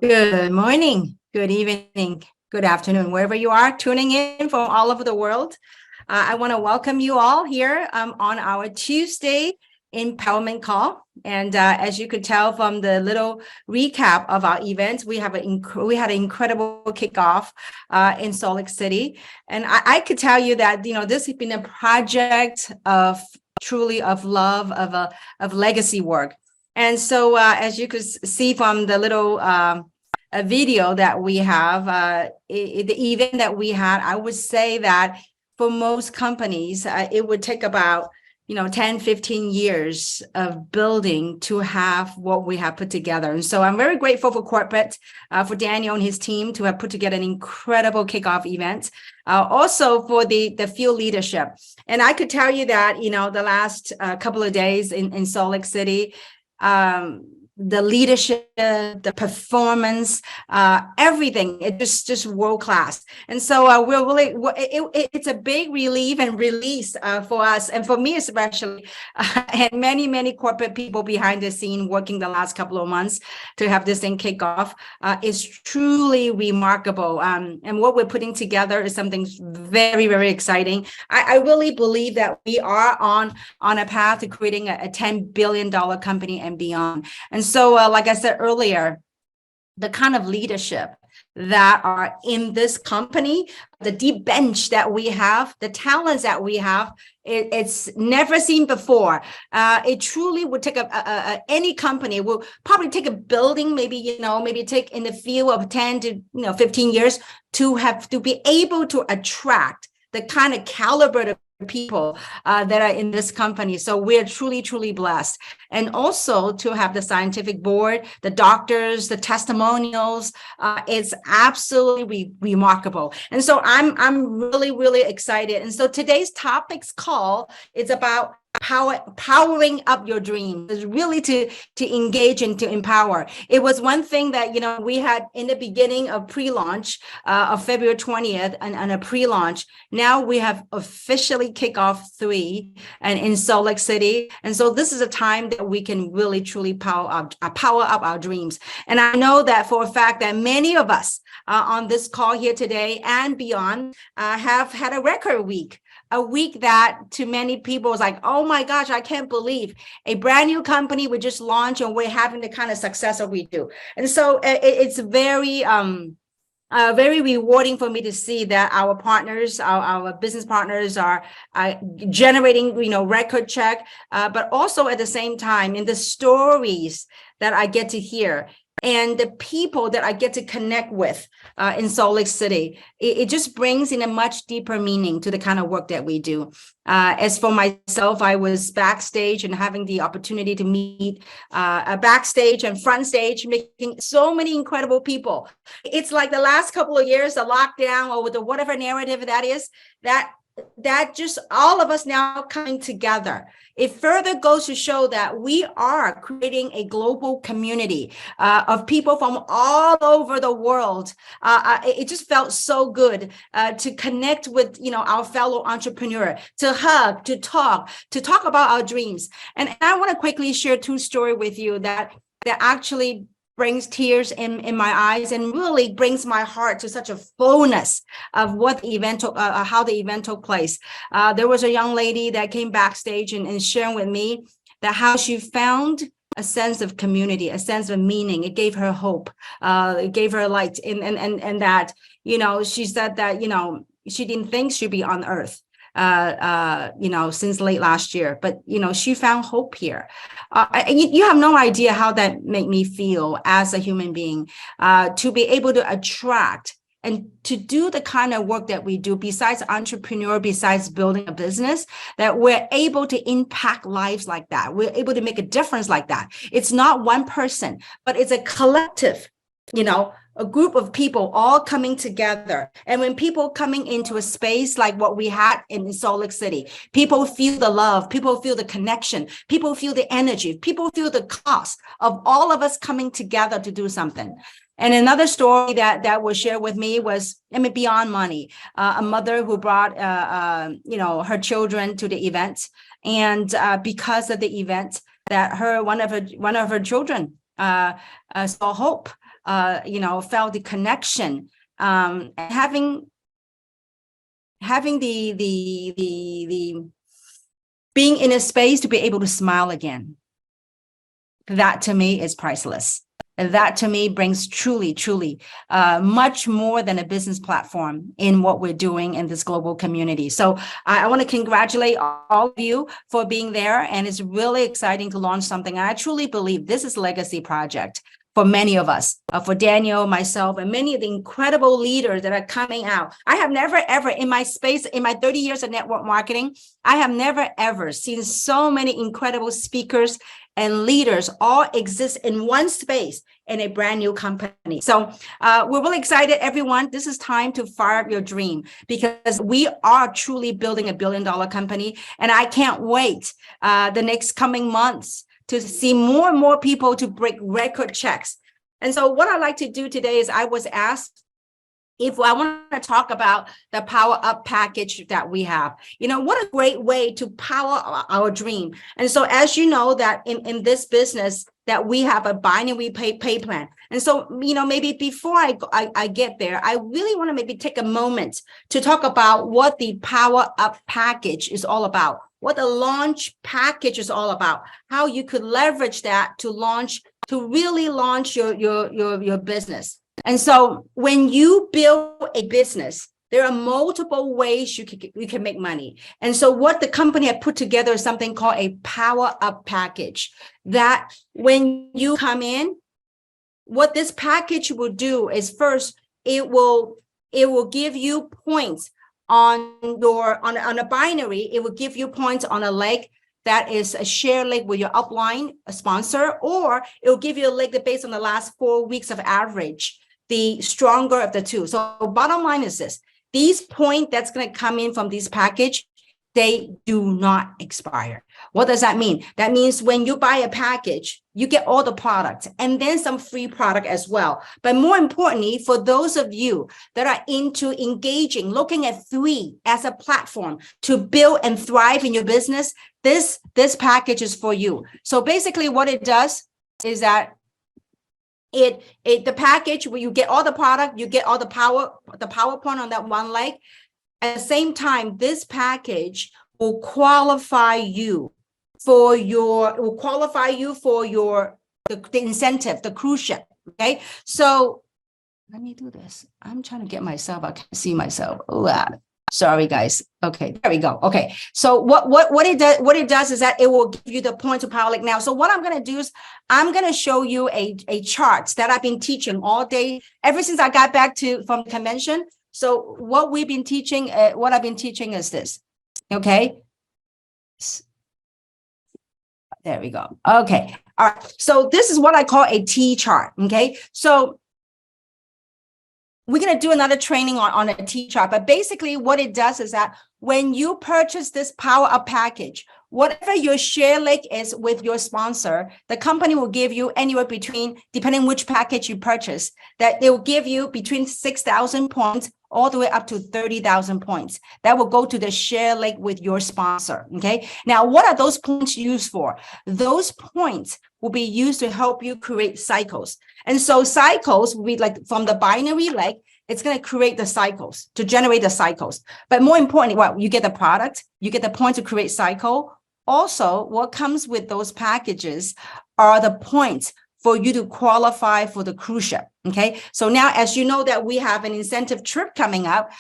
Good morning, good evening, good afternoon, wherever you are tuning in from all over the world. I want to welcome you all here on our Tuesday empowerment call. And as you could tell from the little recap of our event, we had an incredible kickoff in Salt Lake City. And I could tell you that, this has been a project of truly of love, of legacy work. And so as you could see from the little a video that we have, the event that we had, I would say that for most companies, it would take about 10, 15 years of building to have what we have put together. And so I'm very grateful for corporate, for Daniel and his team to have put together an incredible kickoff event. Also for the field leadership. And I could tell you that, the last couple of days in Salt Lake City, the leadership, the performance, everything, it's just world class. And so we're really, it's a big relief and release for us, and for me especially, and many corporate people behind the scene working the last couple of months to have this thing kick off. Is truly remarkable. And what we're putting together is something very exciting. I really believe that we are on a path to creating a $10 billion company and beyond. And so, like I said earlier, the kind of leadership that are in this company, the deep bench that we have, the talents that we have, it's never seen before. It truly would take any company will probably take a building, maybe take in the field of 10 to 15 years to be able to attract the kind of caliber of people that are in this company. So we're truly blessed. And also to have the scientific board, the doctors, the testimonials, it's absolutely remarkable. And so I'm really excited. And so today's topics call is about powering up your dreams, is really to engage and to empower. It was one thing that we had in the beginning of pre-launch of February 20th and a pre-launch. Now we have officially Kickoff 3 and in Salt Lake City. And so this is a time that we can really truly power up our dreams. And I know that for a fact that many of us on this call here today and beyond have had a record week. A week that to many people is like, oh my gosh, I can't believe a brand new company we just launched and we're having the kind of success that we do. And so it's very rewarding for me to see that our partners, our business partners are generating, record check, but also at the same time in the stories that I get to hear and the people that I get to connect with in Salt Lake City, it just brings in a much deeper meaning to the kind of work that we do. As for myself, I was backstage and having the opportunity to meet backstage and front stage, meeting so many incredible people. It's like the last couple of years, the lockdown or the whatever narrative that is, that just all of us now coming together. It further goes to show that we are creating a global community of people from all over the world. It just felt so good to connect with our fellow entrepreneur, to hug, to talk about our dreams. And I want to quickly share two stories with you that actually brings tears in my eyes and really brings my heart to such a fullness of what the event, how the event took place. There was a young lady that came backstage and sharing with me that how she found a sense of community, a sense of meaning. It gave her hope. It gave her light. And that, she said that, she didn't think she'd be on earth. Since late last year, but she found hope here. You have no idea how that made me feel as a human being, to be able to attract and to do the kind of work that we do, besides entrepreneur, besides building a business, that we're able to impact lives like that. We're able to make a difference like that. It's not one person, but it's a collective, a group of people all coming together. And when people coming into a space like what we had in Salt Lake City, people feel the love, people feel the connection, people feel the energy, people feel the cost of all of us coming together to do something. And another story that was shared with me was, beyond money, a mother who brought, her children to the event. And because of the event, that one of her children saw hope. felt the connection, having the being in a space to be able to smile again. That to me is priceless. And that to me brings truly much more than a business platform in what we're doing in this global community. So I want to congratulate all of you for being there. And it's really exciting to launch something. I truly believe this is a legacy project for many of us, for Daniel, myself, and many of the incredible leaders that are coming out. I have never, ever in my space, in my 30 years of network marketing, I have never, ever seen so many incredible speakers and leaders all exist in one space in a brand new company. So we're really excited, everyone. This is time to fire up your dream, because we are truly building $1 billion company. And I can't wait the next coming months to see more and more people to break record checks. And so what I'd like to do today is I was asked if I want to talk about the Power Up package that we have. What a great way to power our dream. And so as you know that in this business that we have a binary pay plan. And so, maybe before I get there, I really want to maybe take a moment to talk about what the Power Up package is all about, what the launch package is all about, how you could leverage that to really launch your business. And so when you build a business, there are multiple ways you can make money. And so what the company had put together is something called a Power Up package, that when you come in, what this package will do is first, it will give you points on a binary. It will give you points on a leg that is a share leg with your upline, a sponsor, or it will give you a leg that based on the last 4 weeks of average, the stronger of the two. So bottom line is this: these points that's going to come in from this package, they do not expire. What does that mean? That means when you buy a package, you get all the products and then some free product as well. But more importantly, for those of you that are into engaging, looking at 3 as a platform to build and thrive in your business, this package is for you. So basically what it does is that the package where you get all the product, you get all the PowerPoint on that one leg. At the same time, this package will qualify you for the incentive, the cruise ship. Okay, so let me do this. I'm trying to get myself. I can't see myself. Sorry, guys. Okay, there we go. Okay, so what it does is that it will give you the point to Power Link now. So what I'm going to do is I'm going to show you a chart that I've been teaching all day ever since I got back from the convention. So what we've been teaching, what I've been teaching is this. Okay, there we go. Okay, all right. So this is what I call a T chart. Okay, so we're going to do another training on a T chart, but basically what it does is that when you purchase this Power Up package, whatever your share leg is with your sponsor, the company will give you anywhere between, depending which package you purchase, that they will give you between 6,000 points all the way up to 30,000 points. That will go to the share leg with your sponsor. Okay. Now, what are those points used for? Those points will be used to help you create cycles. And so cycles will be like from the binary leg, it's going to create the cycles, to generate the cycles. But more importantly, well, you get the product, you get the point to create cycle. Also, what comes with those packages are the points for you to qualify for the cruise ship. Okay. So now, as you know that we have an incentive trip coming up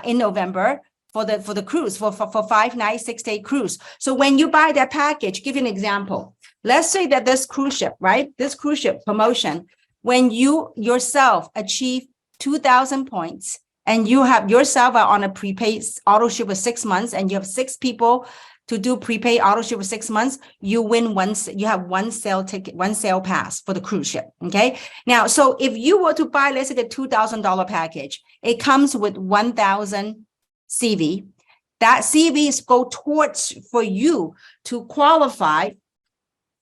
in November for the cruise, for 5 nights, 6-day cruise. So when you buy that package, give you an example. Let's say that this cruise ship, right? This cruise ship promotion, when you yourself achieve 2,000 points and you have yourself are on a prepaid auto ship for 6 months and you have 6 people to do prepaid auto ship for 6 months, you have one sale ticket, one sale pass for the cruise ship. Okay. Now, so if you were to buy, let's say the $2,000 package, it comes with 1,000 CV. That CVs go towards for you to qualify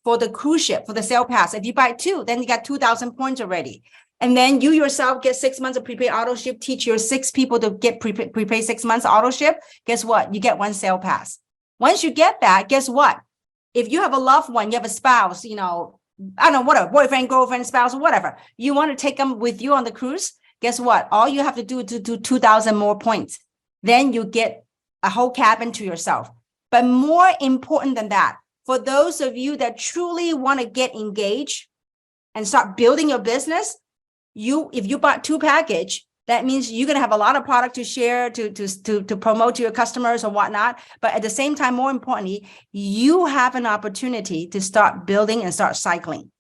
for the cruise ship, for the sale pass. If you buy 2, then you got 2,000 points already. And then you yourself get 6 months of prepaid auto ship, teach your 6 people to get prepaid 6 months auto ship. Guess what? You get 1 sale pass. Once you get that, guess what? If you have a loved one, you have a spouse, I don't know, whatever, boyfriend, girlfriend, spouse, whatever. You want to take them with you on the cruise? Guess what? All you have to do to do 2,000 more points. Then you get a whole cabin to yourself. But more important than that, for those of you that truly want to get engaged and start building your business, if you bought 2 package, that means you're going to have a lot of product to share, to promote to your customers or whatnot. But at the same time, more importantly, you have an opportunity to start building and start cycling.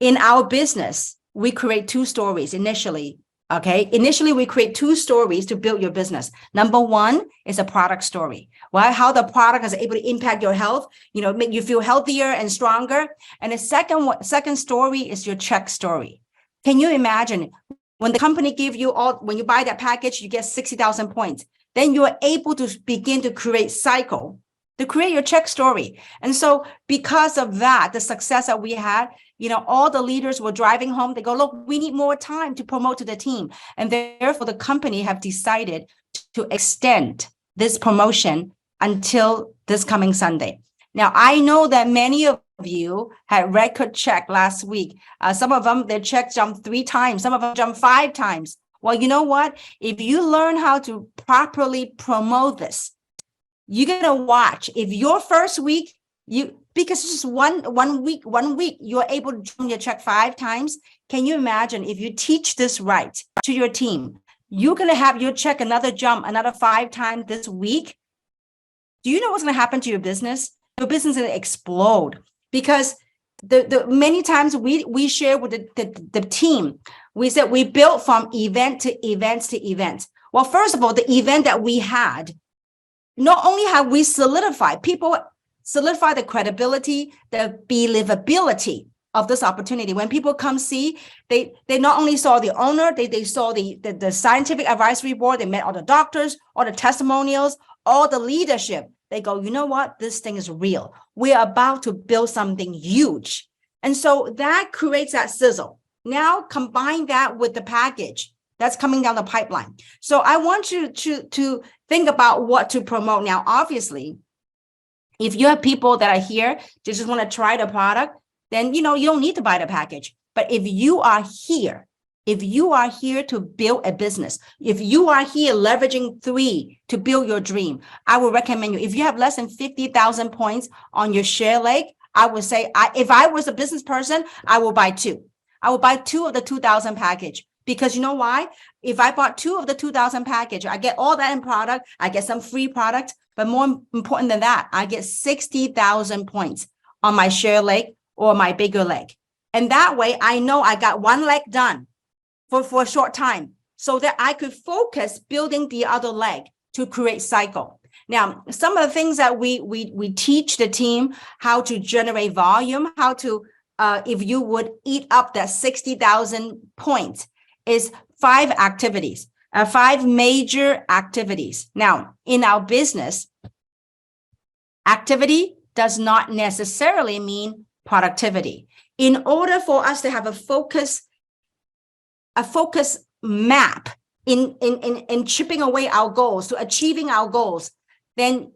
In our business, we create 2 stories initially. Okay. Initially, we create 2 stories to build your business. Number 1 is a product story, right? How the product is able to impact your health, make you feel healthier and stronger. And the second story is your check story. Can you imagine when the company give you when you buy that package, you get 60,000 points. Then you are able to begin to create cycle, to create your check story. And so because of that, the success that we had, all the leaders were driving home. They go, look, we need more time to promote to the team. And therefore, the company have decided to extend this promotion until this coming Sunday. Now, I know that many of you had record check last week. Some of them, their check jumped 3 times. Some of them jumped 5 times. Well, you know what? If you learn how to properly promote this, you're going to watch. If your first week, because it's just one week, you're able to jump your check 5 times. Can you imagine if you teach this right to your team, you're going to have your check another 5 times this week? Do you know what's going to happen to your business? Your business is going to explode, because the many times we share with the team, we said we built from event to events to events. Well, first of all, the event that we had, not only have we solidified the credibility, the believability of this opportunity. When people come see, they not only saw the owner, they saw the scientific advisory board, they met all the doctors, all the testimonials, all the leadership. They go, you know what? This thing is real. We're about to build something huge. And so that creates that sizzle. Now combine that with the package that's coming down the pipeline. So I want you to think about what to promote. Now, obviously, if you have people that are here, they just want to try the product, then, you don't need to buy the package. But if you are here to build a business, if you are here leveraging 3 to build your dream, I would recommend you, if you have less than 50,000 points on your share leg, I would say, if I was a business person, I will buy 2. I will buy 2 of the 2,000 package. Because you know why? If I bought 2 of the 2,000 package, I get all that in product, I get some free product, but more important than that, I get 60,000 points on my share leg or my bigger leg. And that way, I know I got 1 leg done for a short time, so that I could focus building the other leg to create cycle. Now, some of the things that we teach the team how to generate volume, how to, if you would eat up that 60,000 points, is 5 activities, 5 major activities. Now, in our business, activity does not necessarily mean productivity. In order for us to have a focus map in chipping away our goals, to achieving our goals, then,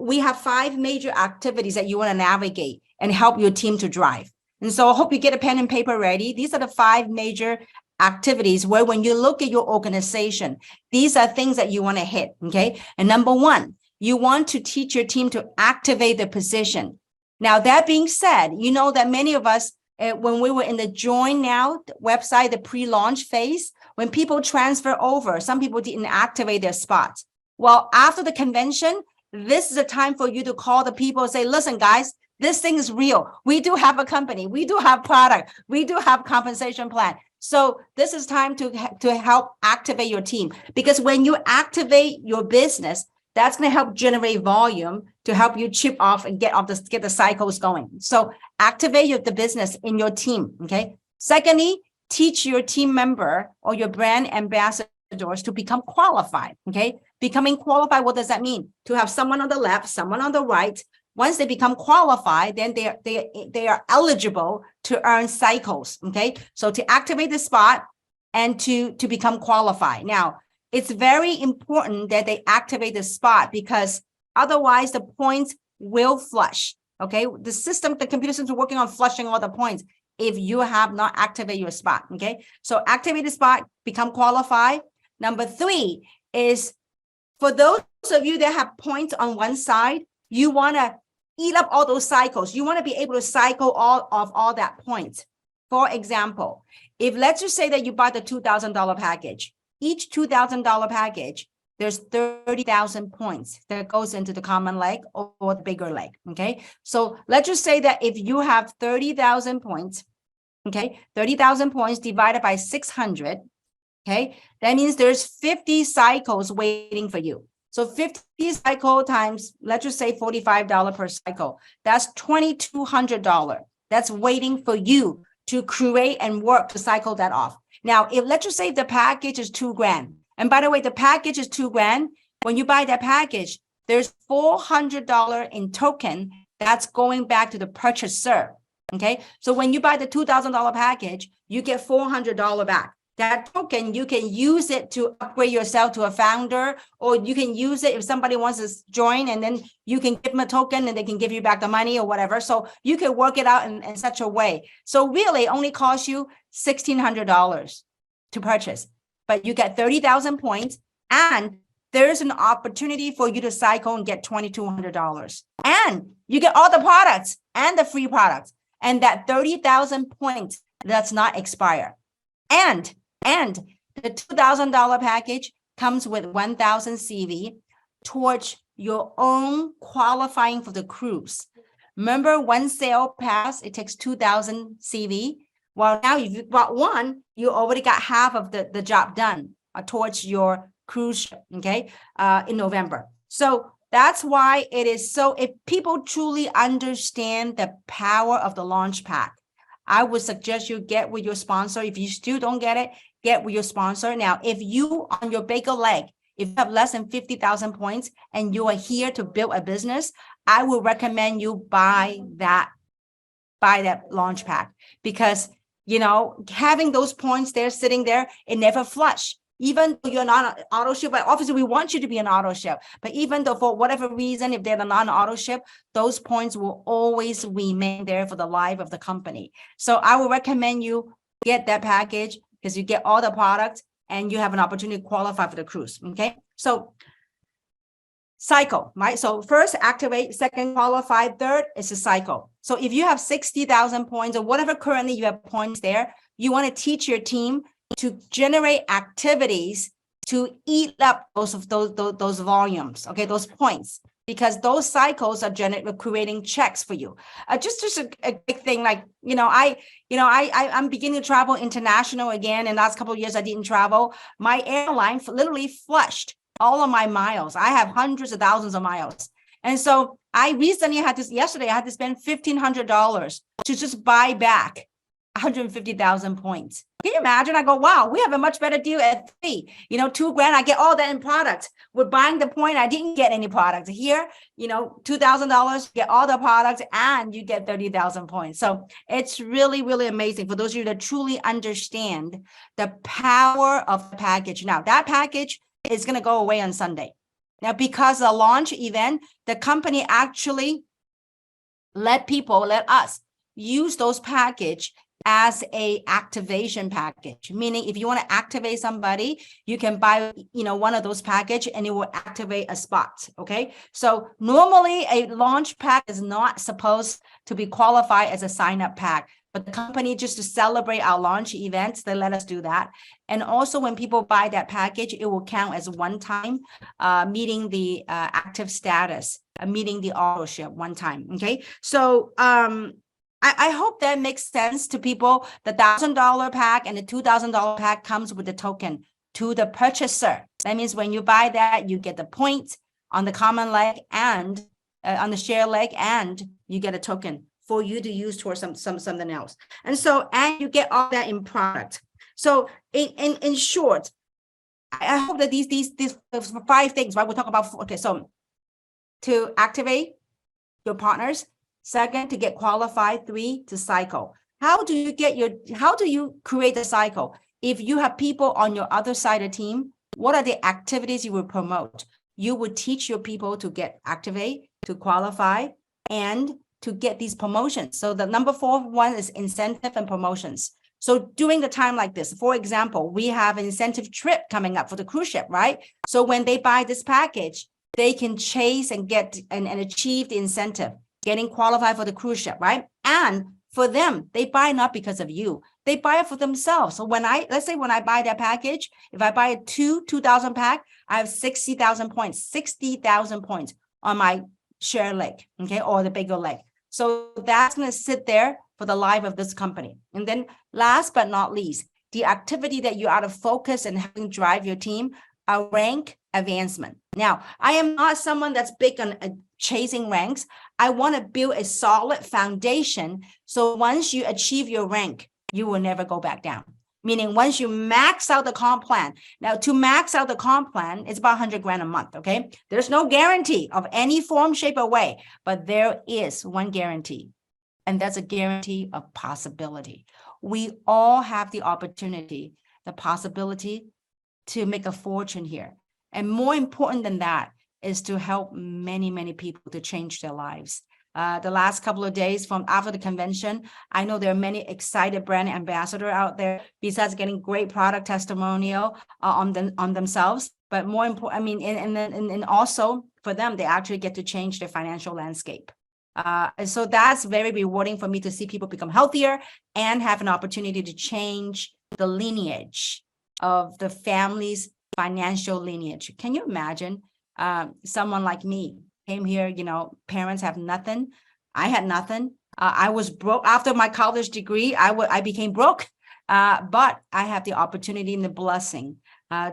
we have 5 major activities that you want to navigate and help your team to drive. And so I hope you get a pen and paper ready. These are the 5 major activities where when you look at your organization, these are things that you want to hit, okay? And number 1, you want to teach your team to activate the position. Now, that being said, you know that many of us, when we were in the Join Now website, the pre-launch phase, when people transfer over, some people didn't activate their spots. Well, after the convention, this is a time for you to call the people and say, listen, guys, this thing is real. We do have a company. We do have product. We do have compensation plan. So this is time to help activate your team, because when you activate your business, that's going to help generate volume to help you chip off and get the cycles going. So activate the business in your team. Okay. Secondly, teach your team member or your brand ambassadors to become qualified. Okay. Becoming qualified, what does that mean? To have someone on the left, someone on the right. Once they become qualified, then they are eligible to earn cycles. Okay. So to activate the spot and to become qualified. Now, it's very important that they activate the spot, because otherwise the points will flush. Okay, the computer system is working on flushing all the points if you have not activated your spot. Okay, so activate the spot, become qualified. Number 3 is for those of you that have points on one side, you want to eat up all those cycles. You want to be able to cycle all that points. For example, if let's just say that you buy the $2,000 package, each $2,000 package, there's 30,000 points that goes into the common leg or the bigger leg. Okay, so let's just say that if you have 30,000 points, okay, 30,000 points divided by 600. Okay, that means there's 50 cycles waiting for you. So 50 cycle times, let's just say $45 per cycle. That's $2,200. That's waiting for you to create and work to cycle that off. Now, if let's just say the package is $2,000, and by the way, the package is $2,000. When you buy that package, there's $400 in token that's going back to the purchaser. Okay, so when you buy the $2,000 package, you get $400 back. That token, you can use it to upgrade yourself to a founder, or you can use it if somebody wants to join, and then you can give them a token and they can give you back the money or whatever. So you can work it out in such a way. So really only costs you $1,600 to purchase, but you get 30,000 points, and there's an opportunity for you to cycle and get $2,200. And you get all the products and the free products, and that 30,000 points does not expire. And the $2,000 package comes with 1,000 CV towards your own qualifying for the cruise. Remember, one sale pass, it takes 2,000 CV. Well, now if you bought one, you already got half of the job done towards your cruise ship, okay, in November. So that's why it is so, if people truly understand the power of the launch pack, I would suggest you get with your sponsor. If you still don't get it, get with your sponsor. Now, if you on your bigger leg, if you have less than 50,000 points and you are here to build a business, I would recommend you buy that launch pack, because, you know, having those points there sitting there, it never flush. Even though you're not an auto ship, but obviously we want you to be an auto ship. But even though for whatever reason, if they're not an auto ship, those points will always remain there for the life of the company. So I would recommend you get that package, because you get all the products and you have an opportunity to qualify for the cruise. Okay, so cycle, right? So first activate, second qualify, third is a cycle. So if you have 60,000 points or whatever currently you have points there, you want to teach your team to generate activities to eat up those volumes, okay, those points, because those cycles are creating checks for you. Just a big thing, like, I'm beginning to travel international again. In the last couple of years, I didn't travel. My airline literally flushed all of my miles. I have hundreds of thousands of miles. And so I recently yesterday I had to spend $1,500 to just buy back 150,000 points. Can you imagine? I go, wow, we have a much better deal at $3,000. $2,000, I get all that in products. With buying the point, I didn't get any products. Here, $2,000, get all the products and you get 30,000 points. So it's really, really amazing for those of you that truly understand the power of the package. Now, that package is going to go away on Sunday. Now, because the launch event, the company actually let us use those package as a activation package, meaning if you want to activate somebody, you can buy, one of those package and it will activate a spot. Okay. So normally a launch pack is not supposed to be qualified as a sign up pack, but the company, just to celebrate our launch events, they let us do that. And also when people buy that package, it will count as one time, meeting the active status, meeting the auto ship one time. Okay. So, I hope that makes sense to people. The $1,000 pack and the $2,000 pack comes with the token to the purchaser. That means when you buy that, you get the points on the common leg and on the share leg, and you get a token for you to use towards something else. And so, and you get all that in product. So in short, I hope that these 5 things, right? We'll talk about, okay, so to activate your partners, 2nd, to get qualified, 3, to cycle. How do you create the cycle? If you have people on your other side of the team, what are the activities you will promote? You would teach your people to get activate, to qualify, and to get these promotions. So the number 4 one is incentive and promotions. So during the time like this, for example, we have an incentive trip coming up for the cruise ship, right? So when they buy this package, they can chase and get and achieve the incentive, getting qualified for the cruise ship, right? And for them, they buy not because of you, they buy it for themselves. So let's say when I buy that package, if I buy a 2,000 pack, I have 60,000 points on my share leg, okay, or the bigger leg. So that's going to sit there for the life of this company. And then last but not least, the activity that you are out of focus and helping drive your team, a rank advancement. Now, I am not someone that's big on chasing ranks. I want to build a solid foundation. So once you achieve your rank, you will never go back down. Meaning once you max out the comp plan. Now, to max out the comp plan, it's about 100 grand a month, okay? There's no guarantee of any form, shape, or way, but there is one guarantee, and that's a guarantee of possibility. We all have the opportunity, the possibility to make a fortune here. And more important than that is to help many, many people to change their lives. The last couple of days from after the convention, I know there are many excited brand ambassadors out there, besides getting great product testimonial on themselves. But more important, I mean, and also for them, they actually get to change their financial landscape. And so that's very rewarding for me to see people become healthier and have an opportunity to change the lineage of the family's financial lineage. Can you imagine someone like me came here, parents have nothing. I had nothing. I was broke after my college degree. I became broke, but I have the opportunity and the blessing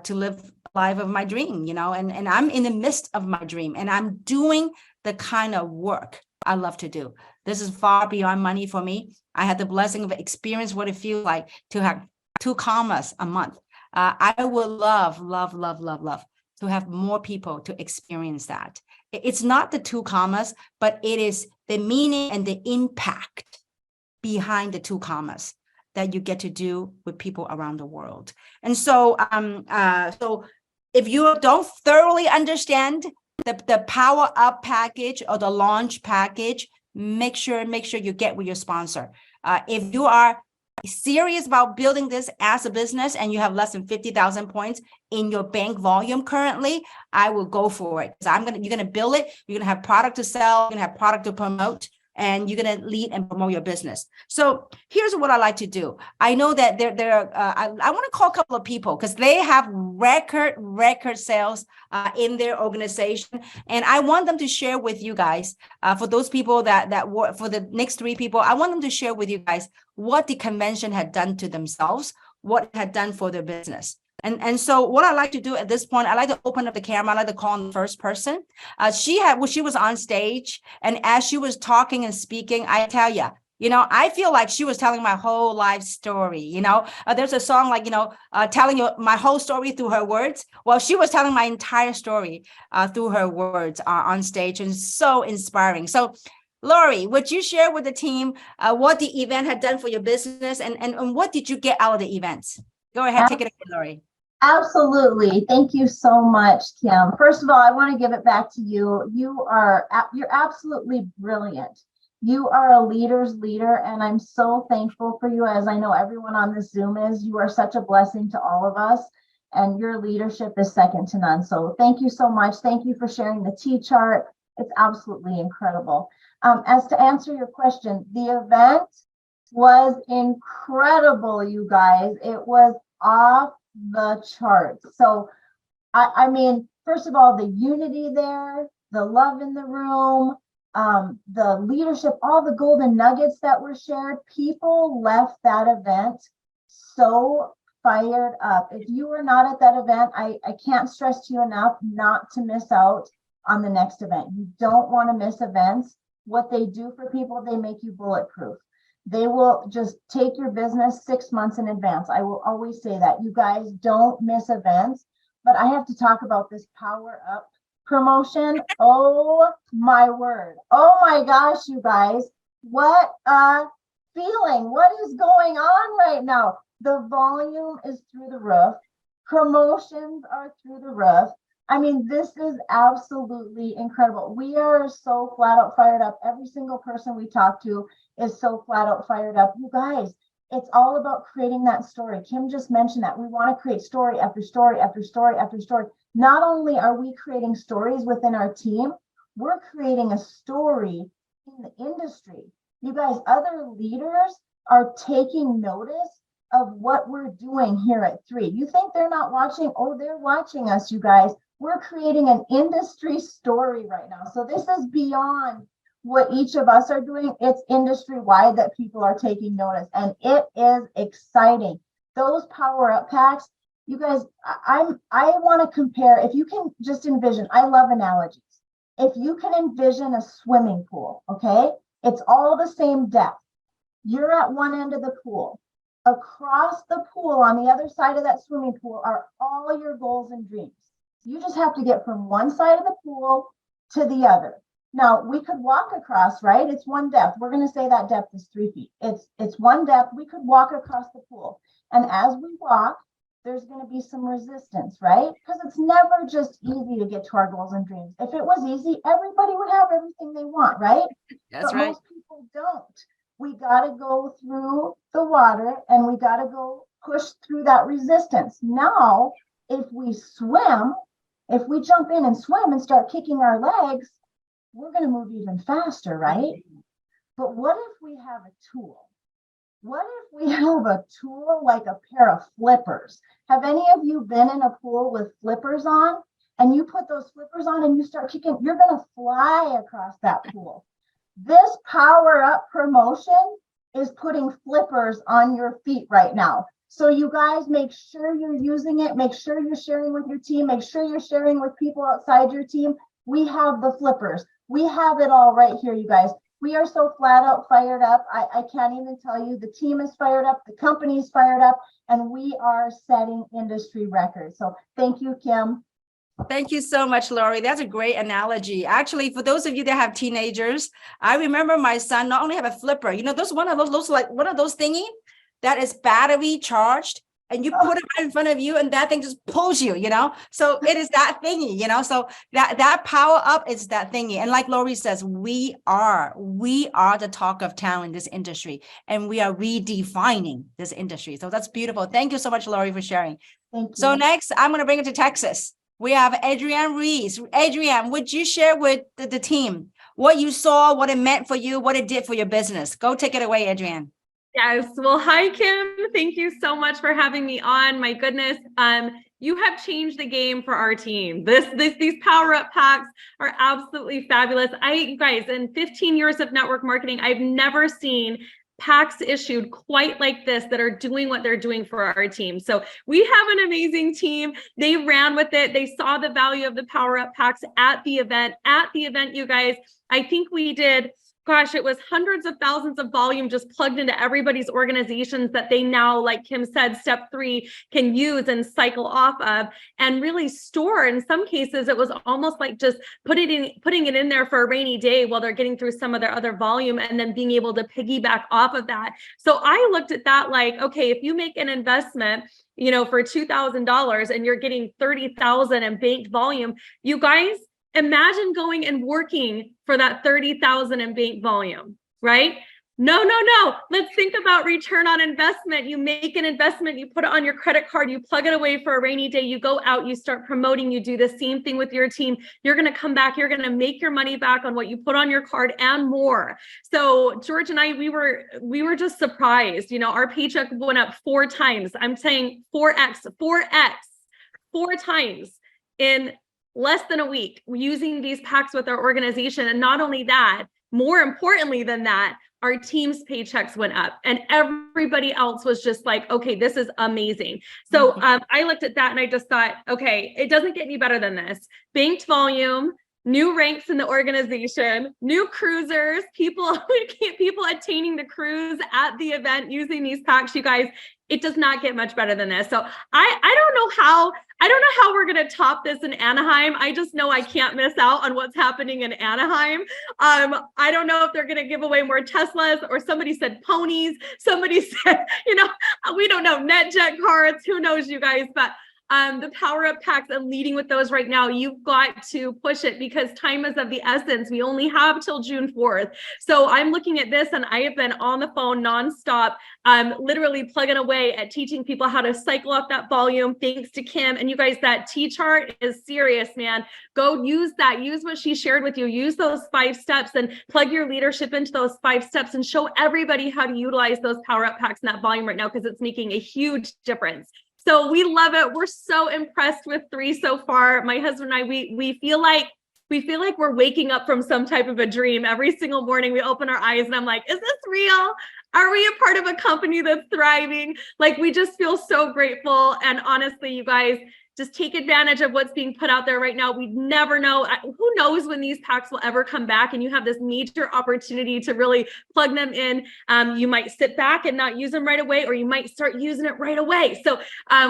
to live the life of my dream, and I'm in the midst of my dream, and I'm doing the kind of work I love to do. This is far beyond money for me. I had the blessing of experience what it feels like to have 2 commas a month. I would love to have more people to experience that. It's not the 2 commas, but it is the meaning and the impact behind the 2 commas that you get to do with people around the world. And so, so if you don't thoroughly understand the Power Up package or the launch package, make sure you get with your sponsor. If you are serious about building this as a business and you have less than 50,000 points in your bank volume currently, I will go for it. Because you're going to build it. You're going to have product to sell. You're going to have product to promote, and you're going to lead and promote your business. So here's what I like to do. I know that I want to call a couple of people because they have record sales in their organization. And I want them to share with you guys, for those people that work, for the next 3 people, I want them to share with you guys what the convention had done to themselves, what it had done for their business. And so what I like to do at this point, I like to open up the camera. I like to call on the first person. She was on stage, and as she was talking and speaking, I tell you, I feel like she was telling my whole life story. There's a song like, telling you my whole story through her words. Well, she was telling my entire story through her words on stage, and so inspiring. So Lori, would you share with the team what the event had done for your business, and what did you get out of the events? Go ahead, take it away, Lori. Absolutely. Thank you so much, Kim. First of all, I want to give it back to you. You're absolutely brilliant. You are a leader's leader, and I'm so thankful for you, as I know everyone on this Zoom is. You are such a blessing to all of us, and your leadership is second to none. So thank you so much. Thank you for sharing the T-chart. It's absolutely incredible. As to answer your question, the event was incredible, you guys. It was off the charts. So I mean, first of all, the unity there, the love in the room, the leadership, all the golden nuggets that were shared, people left that event so fired up. If you were not at that event, I can't stress to you enough not to miss out on the next event. You don't want to miss events. What they do for people, they make you bulletproof. They will just take your business 6 months in advance. I will always say that. You guys don't miss events. But I have to talk about this Power Up promotion. Oh my word. Oh my gosh, you guys. What a feeling. What is going on right now? The volume is through the roof. Promotions are through the roof. I mean, this is absolutely incredible. We are so flat out fired up. Every single person we talk to is so flat out fired up. You guys, it's all about creating that story. Kim just mentioned that we want to create story after story after story after story. Not only are we creating stories within our team, we're creating a story in the industry. You guys, other leaders are taking notice of what we're doing here at 3. You think they're not watching? Oh, they're watching us, you guys. We're creating an industry story right now. So this is beyond what each of us are doing. It's industry wide that people are taking notice, and it is exciting. Those power up packs, you guys, I want to compare. If you can just envision, I love analogies. If you can envision a swimming pool, okay, it's all the same depth. You're at one end of the pool. Across the pool, on the other side of that swimming pool, are all your goals and dreams. You just have to get from one side of the pool to the other. Now, we could walk across, right? It's one depth. We're going to say that depth is 3 feet. It's one depth. We could walk across the pool. And as we walk, there's going to be some resistance, right? Because it's never just easy to get to our goals and dreams. If it was easy, everybody would have everything they want, right? That's but right. Most people don't. We got to go through the water, and we got to go push through that resistance. Now, if we swim, if we jump in and swim and start kicking our legs, we're going to move even faster, right? But what if we have a tool? What if we have a tool like a pair of flippers? Have any of you been in a pool with flippers on, and you put those flippers on and you start kicking? You're going to fly across that pool. This power up promotion is putting flippers on your feet right now. So you guys, make sure you're using it. Make sure you're sharing with your team. Make sure you're sharing with people outside your team. We have the flippers. We have it all right here, you guys. We are so flat out fired up. I can't even tell you. The team is fired up. The company is fired up. And we are setting industry records. So thank you, Kim. Thank you so much, Lori. That's a great analogy. Actually, for those of you that have teenagers, I remember my son not only have a flipper, those one of those thingy that is battery charged, and you put it right in front of you, and that thing just pulls you, So it is that thingy, So that power up is that thingy. And like Lori says, we are the talk of town in this industry, and we are redefining this industry. So that's beautiful. Thank you so much, Lori, for sharing. Thank you. So next, I'm going to bring it to Texas. We have Adriene Ruiz. Adriene, would you share with the team what you saw, what it meant for you, what it did for your business? Go take it away, Adriene. Yes. Well, hi, Kim. Thank you so much for having me on. My goodness. You have changed the game for our team. These power up packs are absolutely fabulous. Guys, in 15 years of network marketing, I've never seen packs issued quite like this that are doing what they're doing for our team. So we have an amazing team. They ran with it. They saw the value of the power up packs at the event. At the event, you guys, I think we did, gosh, it was hundreds of thousands of volume just plugged into everybody's organizations that they now, like Kim said, step 3 can use and cycle off of and really store. In some cases, it was almost like just putting it in there for a rainy day while they're getting through some of their other volume and then being able to piggyback off of that. So I looked at that like, okay, if you make an investment, for $2,000 and you're getting 30,000 in banked volume, you guys, imagine going and working for that 30,000 in bank volume, right? No. Let's think about return on investment. You make an investment, you put it on your credit card, you plug it away for a rainy day, you go out, you start promoting, you do the same thing with your team. You're going to come back, you're going to make your money back on what you put on your card and more. So George and I, we were just surprised. Our paycheck went up 4 times. I'm saying 4x, 4 times in less than a week using these packs with our organization. And not only that, more importantly than that, our team's paychecks went up and everybody else was just like, okay, this is amazing. So I looked at that and I just thought, okay, it doesn't get any better than this. Banked volume, new ranks in the organization, new cruisers, people attaining the cruise at the event using these packs, you guys. It does not get much better than this. So I don't know how we're going to top this in Anaheim. I just know I can't miss out on what's happening in Anaheim. I don't know if they're going to give away more Teslas, or somebody said ponies. Somebody said, we don't know, NetJet cards. Who knows, you guys? But the Power Up packs and leading with those right now. You've got to push it because time is of the essence. We only have till June 4th. So I'm looking at this and I have been on the phone nonstop, literally plugging away at teaching people how to cycle up that volume. Thanks to Kim. And you guys, that T-chart is serious, man. Go use that. Use what she shared with you. Use those 5 steps and plug your leadership into those 5 steps and show everybody how to utilize those Power Up packs and that volume right now, because it's making a huge difference. So we love it. We're so impressed with 3 so far. My husband and I, we feel like we're waking up from some type of a dream. Every single morning we open our eyes and I'm like, is this real? Are we a part of a company that's thriving? Like, we just feel so grateful. And honestly, you guys, just take advantage of what's being put out there right now. We never know. Who knows when these packs will ever come back, and you have this major opportunity to really plug them in. You might sit back and not use them right away, or you might start using it right away. So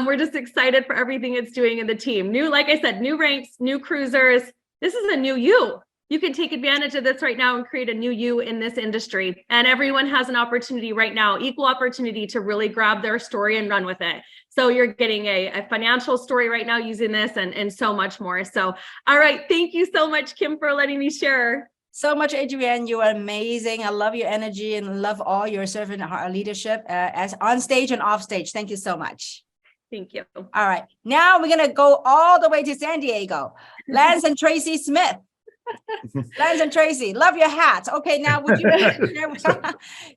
we're just excited for everything it's doing in the team. New, like I said, new ranks, new cruisers. This is a new you. You can take advantage of this right now and create a new you in this industry. And everyone has an opportunity right now, equal opportunity to really grab their story and run with it. So you're getting a financial story right now using this and so much more. So, all right. Thank you so much, Kim, for letting me share. So much, Adrienne. You are amazing. I love your energy and love all your servant leadership as on stage and off stage. Thank you so much. Thank you. All right. Now we're going to go all the way to San Diego. Lance and Tracey Smith. Lance and Tracey, love your hats. Okay, now would you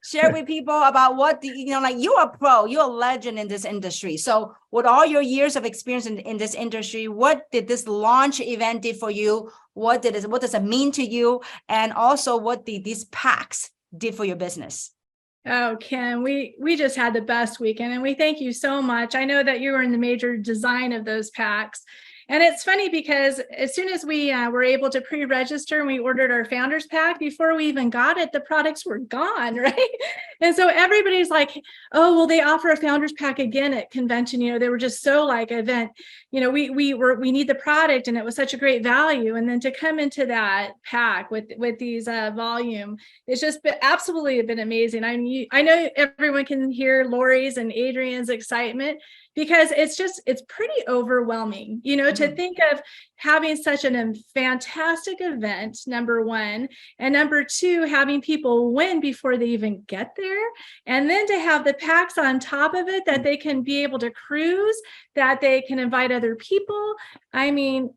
share with people about what like you're a pro, you're a legend in this industry. So with all your years of experience in this industry, what did this launch event did for you? What does it mean to you? And also what did these packs did for your business? Oh, Kim, we just had the best weekend and we thank you so much. I know that you were in the major design of those packs. And it's funny because as soon as we were able to pre-register and we ordered our founders pack, before we even got it, the products were gone, right? And so everybody's like, oh, well, they offer a founders pack again at convention. They were just so like event, we need the product and it was such a great value. And then to come into that pack with these volume, it's just absolutely been amazing. I know everyone can hear Lori's and Adrienne's excitement, because it's pretty overwhelming, to think of having such a fantastic event, number one, and number two, having people win before they even get there. And then to have the packs on top of it that they can be able to cruise, that they can invite other people. I mean,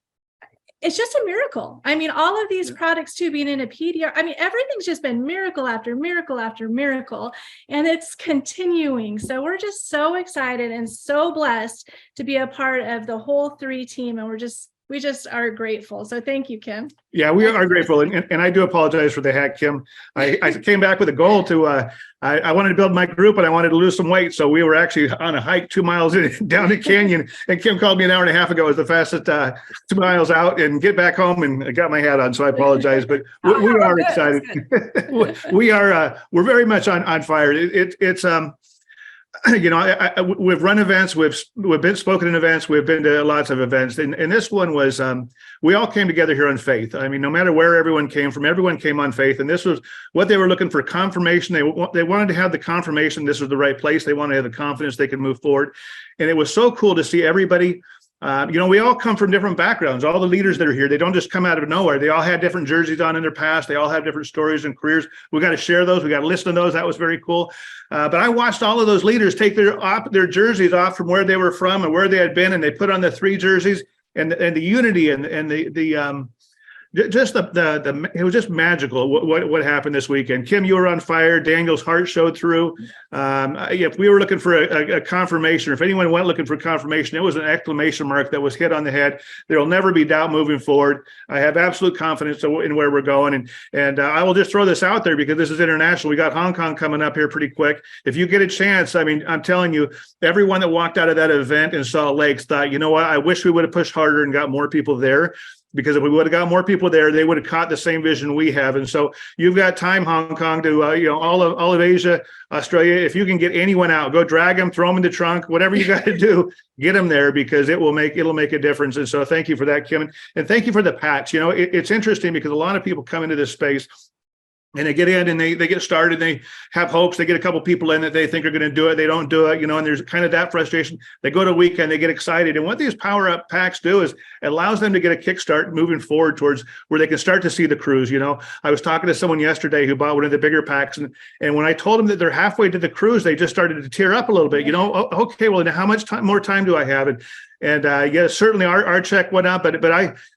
it's just a miracle. I mean, all of these products too, being in a PDR, I mean, everything's just been miracle after miracle after miracle, and it's continuing. So we're just so excited and so blessed to be a part of the whole 3 team. And we just are grateful. So thank you, Kim. Yeah, we are grateful. And I do apologize for the hack, Kim. I came back with a goal to, I wanted to build my group and I wanted to lose some weight. So we were actually on a hike 2 miles down the canyon. And Kim called me an hour and a half ago. It was the fastest 2 miles out, and get back home and I got my hat on. So I apologize, but we are excited. We're very much on fire. It's we've run events, we've been spoken in events, we've been to lots of events, and this one was we all came together here on faith. I mean, no matter where everyone came from, everyone came on faith, and this was what they were looking for: confirmation. They wanted to have the confirmation this was the right place. They wanted to have the confidence they could move forward, and it was so cool to see everybody. We all come from different backgrounds. All the leaders that are here, they don't just come out of nowhere. They all had different jerseys on in their past. They all have different stories and careers. We got to share those. We got to listen to those. That was very cool. But I watched all of those leaders take their jerseys off from where they were from and where they had been, and they put on the 3 jerseys, and the unity and the just it was just magical what happened this weekend. Kim, you were on fire. Daniel's heart showed through. If we were looking for a confirmation, or if anyone went looking for confirmation, it was an exclamation mark that was hit on the head. There will never be doubt moving forward. I have absolute confidence in where we're going. And I will just throw this out there because this is international. We got Hong Kong coming up here pretty quick. If you get a chance, I mean, I'm telling you, everyone that walked out of that event in Salt Lake thought, you know what, I wish we would have pushed harder and got more people there. Because if we would have got more people there, they would have caught the same vision we have. And so you've got time, Hong Kong, to all of Asia, Australia. If you can get anyone out, go drag them, throw them in the trunk, whatever you got to do, get them there, because it'll make a difference. And so thank you for that, Kim, and thank you for the patch. It's interesting because a lot of people come into this space And they get in and they get started. They have hopes. They get a couple people in that they think are going to do it. They don't do it, and there's kind of that frustration. They go to a weekend, they get excited. And what these power up packs do is it allows them to get a kickstart moving forward towards where they can start to see the cruise. I was talking to someone yesterday who bought one of the bigger packs. And when I told them that they're halfway to the cruise, they just started to tear up a little bit. Okay, well, now how much more time do I have? And certainly our check went up, but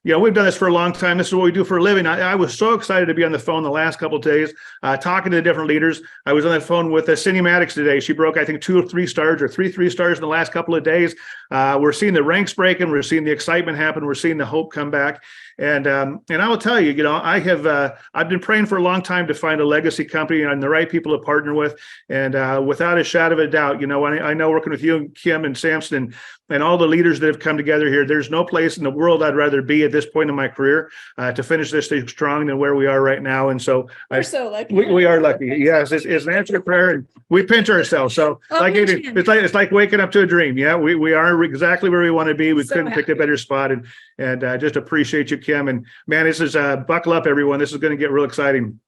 we've done this for a long time. This is what we do for a living. I was so excited to be on the phone the last couple of days, talking to the different leaders. I was on the phone with Cindy Maddox today. She broke, I think, 2 or 3 stars or 3 stars in the last couple of days. We're seeing the ranks breaking. We're seeing the excitement happen. We're seeing the hope come back. And I will tell you, I've been praying for a long time to find a legacy company and the right people to partner with. And without a shadow of a doubt, I know working with you and Kim and Samson and all the leaders that have come together here, there's no place in the world I'd rather be at this point in my career to finish this thing strong than where we are right now. And so we're so lucky. We are lucky. Yes, it's an answer to prayer, and we pinch ourselves. So it's like waking up to a dream. Yeah, we are exactly where we want to be. We couldn't pick a better spot, and just appreciate you, Kim. And man, this is buckle up, everyone. This is going to get real exciting.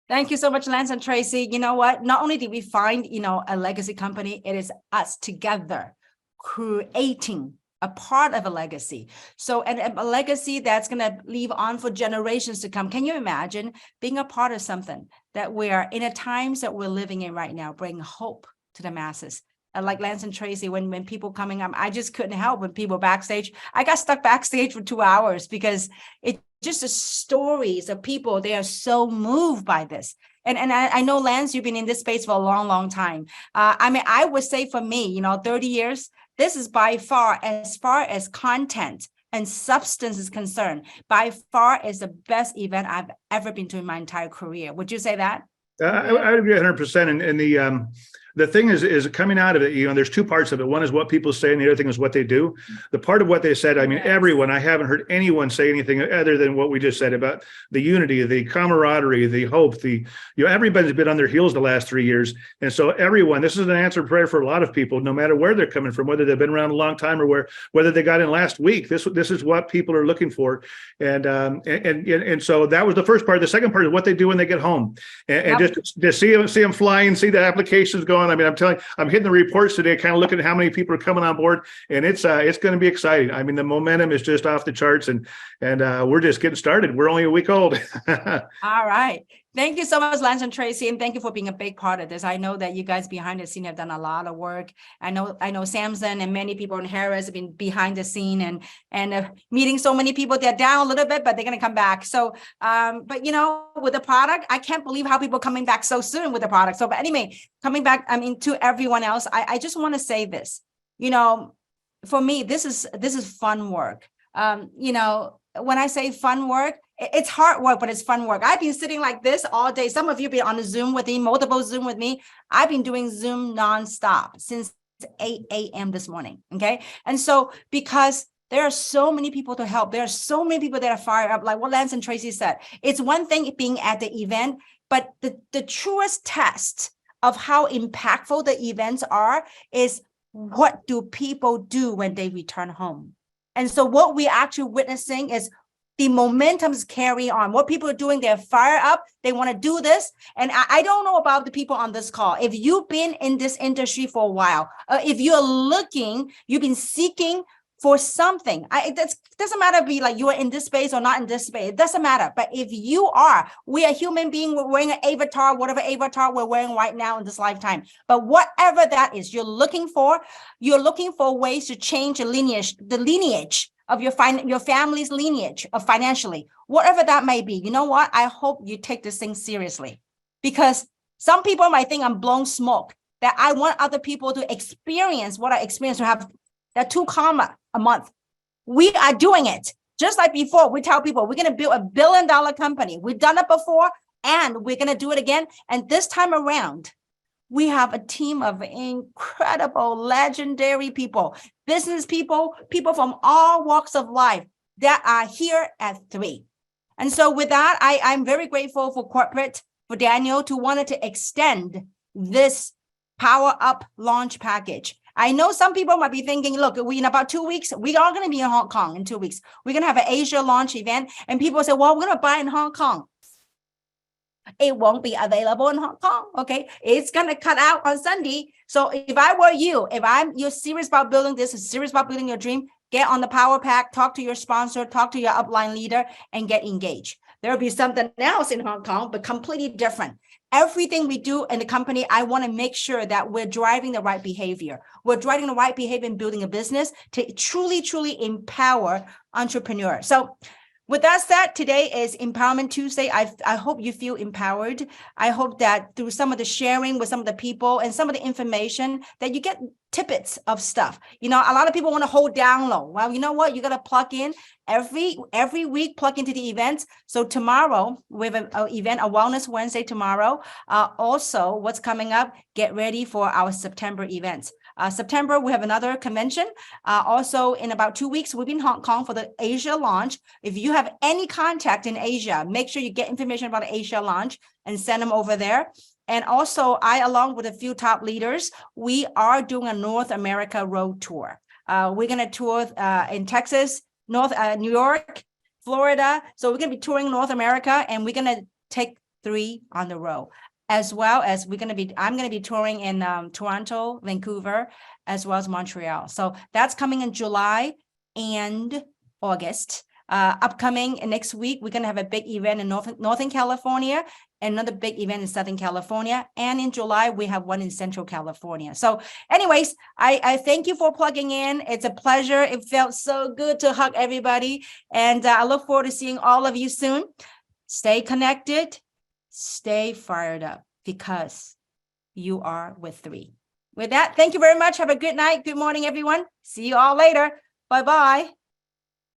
Thank you so much, Lance and Tracey. You know what? Not only did we find, a legacy company, it is us together creating a part of a legacy. So, and a legacy that's going to live on for generations to come. Can you imagine being a part of something that we're in a times that we're living in right now, bring hope to the masses? And like Lance and Tracey, when people coming up, I just couldn't help when people backstage. I got stuck backstage for 2 hours because it just the stories of people, they are so moved by this. And I know, Lance, you've been in this space for a long, long time. I would say for me, 30 years, this is by far as content and substance is concerned, by far is the best event I've ever been to in my entire career. Would you say that? I would agree 100%. And the thing is coming out of it, there's 2 parts of it. One is what people say, and the other thing is what they do. The part of what they said, everyone, I haven't heard anyone say anything other than what we just said about the unity, the camaraderie, the hope, everybody's been on their heels the last 3 years. And so everyone, this is an answered prayer for a lot of people, no matter where they're coming from, whether they've been around a long time or whether they got in last week. This is what people are looking for. And so that was the first part. The second part is what they do when they get home, and just see them flying, see the applications going. I'm telling you, I'm hitting the reports today, kind of looking at how many people are coming on board, and it's going to be exciting. The momentum is just off the charts, and we're just getting started. We're only a week old. All right. Thank you so much, Lance and Tracey, and thank you for being a big part of this. I know that you guys behind the scene have done a lot of work. I know Samson and many people in Harris have been behind the scene and meeting so many people. They're down a little bit, but they're going to come back. So, but with the product, I can't believe how people are coming back so soon with the product. So, but anyway, coming back, to everyone else, I just want to say this. For me, this is fun work. When I say fun work, it's hard work, but it's fun work. I've been sitting like this all day. Some of you have been on a Zoom with me, multiple Zoom with me. I've been doing Zoom nonstop since 8 a.m. this morning. Okay. And so because there are so many people to help, there are so many people that are fired up, like what Lance and Tracey said. It's one thing being at the event, but the truest test of how impactful the events are is what do people do when they return home? And so what we're actually witnessing is the momentum's carry on. What people are doing, they're fired up. They want to do this. And I don't know about the people on this call. If you've been in this industry for a while, if you're looking, you've been seeking for something. It doesn't matter if like you are in this space or not in this space. It doesn't matter. But if you are, we are human beings. We're wearing an avatar, whatever avatar we're wearing right now in this lifetime. But whatever that is, you're looking for ways to change the lineage of your family's lineage of financially, whatever that may be. You know what? I hope you take this thing seriously, because some people might think I'm blowing smoke, that I want other people to experience what I experienced, to have that 2 comma a month. We are doing it. Just like before, we tell people we're going to build $1 billion company. We've done it before, and we're going to do it again. And this time around, we have a team of incredible, legendary people, business people, people from all walks of life that are here at 3. And so with that, I'm very grateful for corporate, for Daniel to wanted to extend this Power Up launch package. I know some people might be thinking, look, in about 2 weeks, we are going to be in Hong Kong in 2 weeks. We're going to have an Asia launch event. And people say, well, we're going to buy in Hong Kong. it won't be available in Hong Kong. Okay, it's gonna cut out on Sunday. So if I were you, if you're serious about building this, serious about building your dream, get on the Power Pack, talk to your sponsor, talk to your upline leader, and get engaged. There'll be something else in Hong Kong, but completely different. Everything we do in the company, I want to make sure that we're driving the right behavior. We're driving the right behavior in building a business to truly, truly empower entrepreneurs. So with that said, today is Empowerment Tuesday. I hope you feel empowered. I hope that through some of the sharing with some of the people and some of the information that you get tidbits of stuff. You know, a lot of people want to hold down low. Well, you know what? You got to plug in every week, plug into the events. So tomorrow we have an event, a Wellness Wednesday tomorrow. Also, what's coming up? Get ready for our September events. September, we have another convention. Also, in about 2 weeks, we'll be in Hong Kong for the Asia launch. If you have any contact in Asia, make sure you get information about the Asia launch and send them over there. And also, I, along with a few top leaders, we are doing a North America road tour. We're going to tour in Texas, New York, Florida. So we're going to be touring North America, and we're going to take 3 on the road. As well as I'm going to be touring in Toronto, Vancouver, as well as Montreal. So that's coming in July and August. Upcoming next week, we're going to have a big event in Northern California, another big event in Southern California. And in July, we have one in Central California. So anyways, I thank you for plugging in. It's a pleasure. It felt so good to hug everybody. And I look forward to seeing all of you soon. Stay connected. Stay fired up because you are with 3. With that, thank you very much. Have a good night. Good morning, everyone. See you all later. Bye-bye.